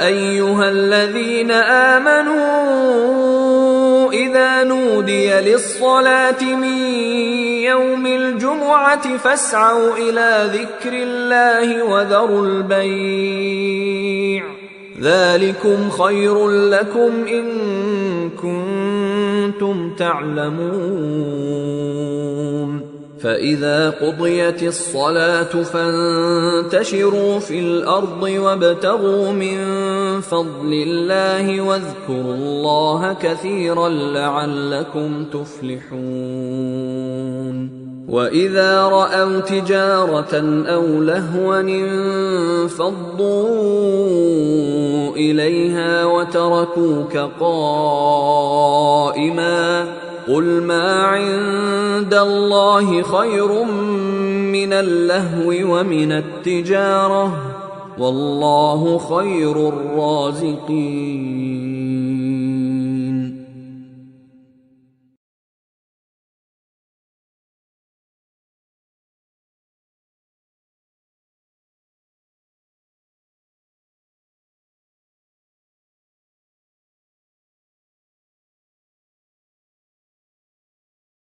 أيها الذين آمنوا إذا نودي للصلاة من يوم الجمعة فاسعوا إلى ذكر الله وذروا البيع ذلكم خير لكم إن كنتم تعلمون. فإذا قضيت الصلاة فانتشروا في الأرض وابتغوا من فضل الله واذكروا الله كثيرا لعلكم تفلحون. وإذا رأوا تجارة أو لهوا انفضوا إليها وتركوك قائما قل ما عند الله خير من اللهو ومن التجارة والله خير الرازقين.